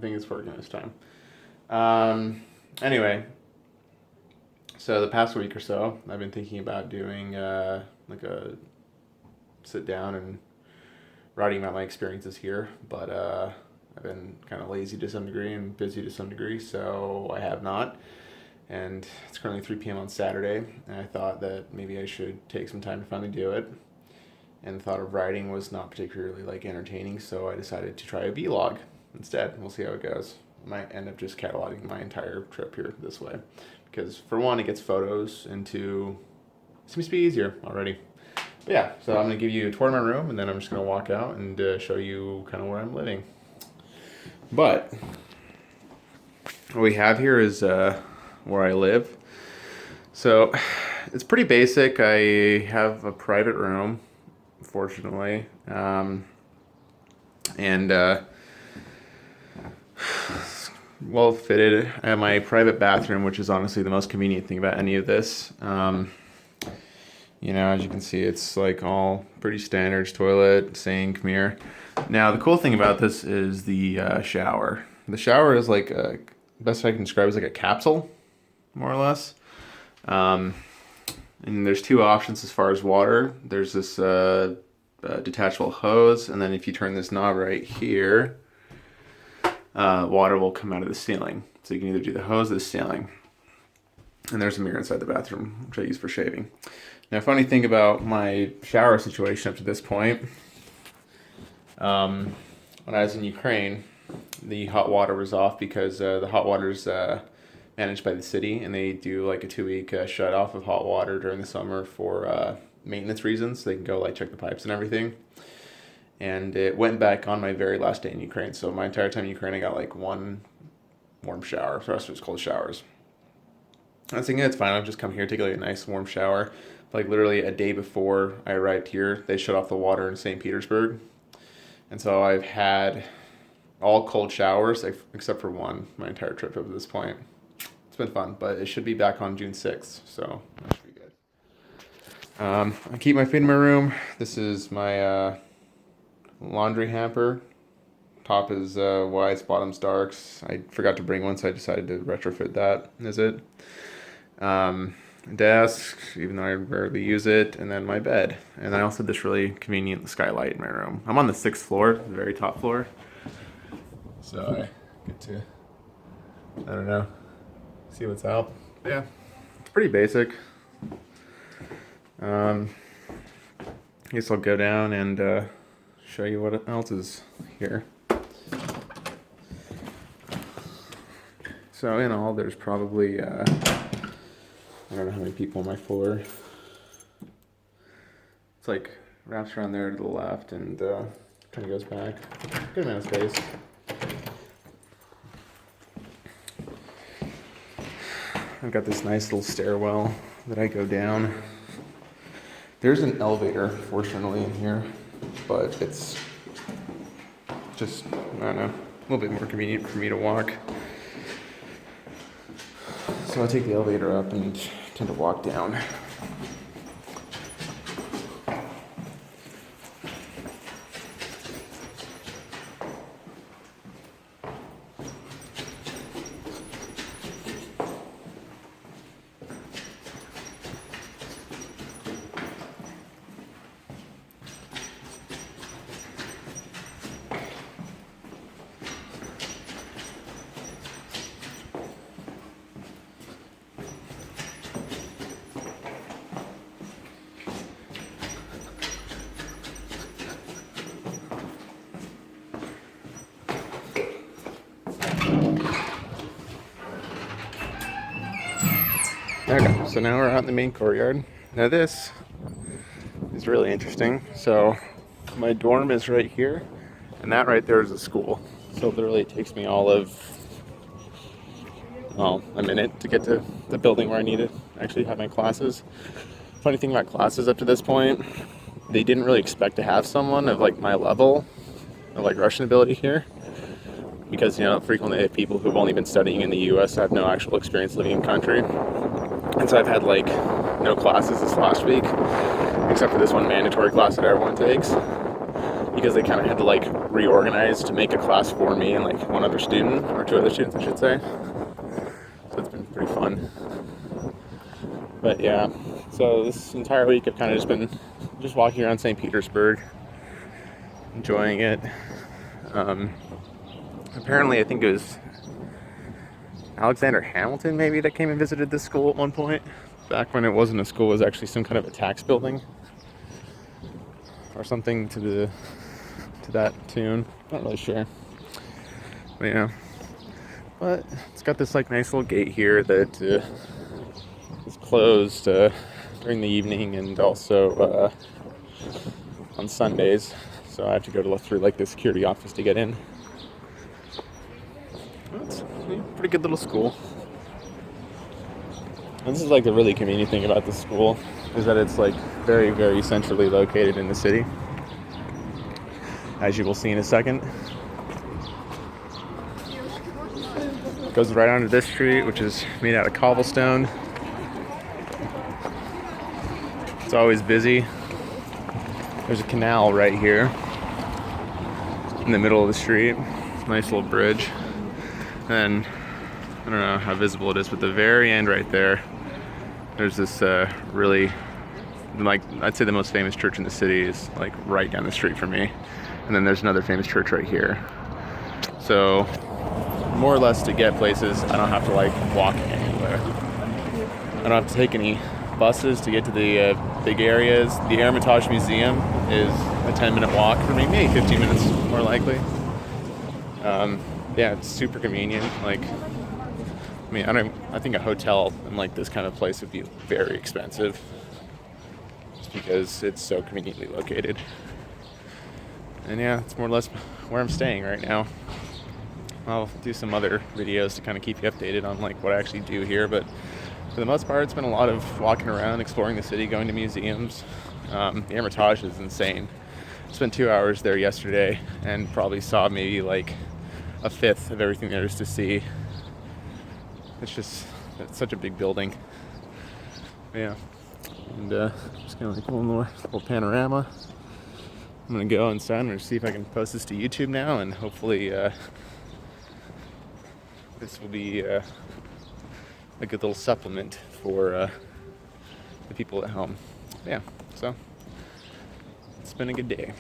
think it's working this time. Anyway, so the past week or so, I've been thinking about doing like a sit down and writing about my experiences here, but I've been kind of lazy to some degree and busy to some degree, so I have not. And it's currently 3 p.m. on Saturday, and I thought that maybe I should take some time to finally do it. And the thought of writing was not particularly like entertaining, so I decided to try a vlog instead. We'll see how it goes. I might end up just cataloging my entire trip here this way, because for one, it gets photos, and two, it seems to be easier already. But yeah, so I'm gonna give you a tour of my room, and then I'm just gonna walk out and show you kind of where I'm living. But what we have here is where I live. So it's pretty basic. I have a private room, fortunately, and well fitted. I have my private bathroom, which is honestly the most convenient thing about any of this. You know, as you can see, it's like all pretty standard: toilet, sink, mirror. Now, the cool thing about this is the shower. The shower is like best I can describe is like a capsule, more or less. And there's two options as far as water. There's this detachable hose, and then if you turn this knob right here, water will come out of the ceiling. So you can either do the hose or the ceiling. And there's a mirror inside the bathroom, which I use for shaving. Now, funny thing about my shower situation up to this point, when I was in Ukraine, the hot water was off because the hot water is managed by the city, and they do like a 2-week shut off of hot water during the summer for maintenance reasons. So they can go like check the pipes and everything. And it went back on my very last day in Ukraine. So my entire time in Ukraine, I got like one warm shower. The rest was cold showers. I was thinking it's fine. I'll just come here, take like a nice warm shower. Like literally a day before I arrived here, they shut off the water in St. Petersburg. And so I've had all cold showers except for one my entire trip up to this point. It's been fun, but it should be back on June 6th, so that should be good. I keep my feet in my room. This is my laundry hamper. Top is whites, bottom's darks. I forgot to bring one, so I decided to retrofit that. Is it? Desk, even though I rarely use it, and then my bed. And I also have this really convenient skylight in my room. I'm on the 6th floor, the very top floor. So I get to, I don't know, see what's out. Yeah, it's pretty basic. I guess I'll go down and show you what else is here. So in all, there's probably, I don't know how many people on my floor. It's like wraps around there to the left and kind of goes back. Good amount of space. I've got this nice little stairwell that I go down. There's an elevator, fortunately, in here, but it's just, I don't know, a little bit more convenient for me to walk. So I take the elevator up and tend to walk down. Okay, so now we're out in the main courtyard. Now this is really interesting. So my dorm is right here, and that right there is a school. So literally it takes me all of, well, a minute to get to the building where I need to actually have my classes. Funny thing about classes up to this point, they didn't really expect to have someone of like my level of like Russian ability here. Because, you know, frequently I have people who've only been studying in the US, have no actual experience living in country. And so I've had like no classes this last week, except for this one mandatory class that everyone takes. because they kind of had to like reorganize to make a class for me and like one other student, or two other students I should say. So it's been pretty fun. But yeah, so this entire week I've kind of just been just walking around St. Petersburg, enjoying it. Apparently I think it was Alexander Hamilton maybe that came and visited this school at one point, back when it wasn't a school, it was actually some kind of a tax building or something to that tune. Not really sure. But yeah. But it's got this like nice little gate here that is closed during the evening and also on Sundays. So I have to go through like the security office to get in. It's a pretty good little school. And this is like the really convenient thing about this school, is that it's like very, very centrally located in the city, as you will see in a second. It goes right onto this street, which is made out of cobblestone. It's always busy. There's a canal right here in the middle of the street. Nice little bridge. And I don't know how visible it is, but the very end right there, there's this really, like, I'd say the most famous church in the city is like right down the street from me. And then there's another famous church right here. So more or less to get places, I don't have to like walk anywhere. I don't have to take any buses to get to the big areas. The Hermitage Museum is a 10-minute walk for me, maybe 15 minutes more likely. Yeah, it's super convenient. Like, I mean, I think a hotel in like this kind of place would be very expensive, just because it's so conveniently located. And yeah, it's more or less where I'm staying right now. I'll do some other videos to kind of keep you updated on like what I actually do here, but for the most part, it's been a lot of walking around, exploring the city, going to museums. The Hermitage is insane. Spent 2 hours there yesterday and probably saw maybe like a fifth of everything there is to see. It's such a big building. Yeah. And just kind of like one more little panorama. I'm gonna go inside and see if I can post this to YouTube now, and hopefully this will be a good little supplement for the people at home. Yeah, so it's been a good day.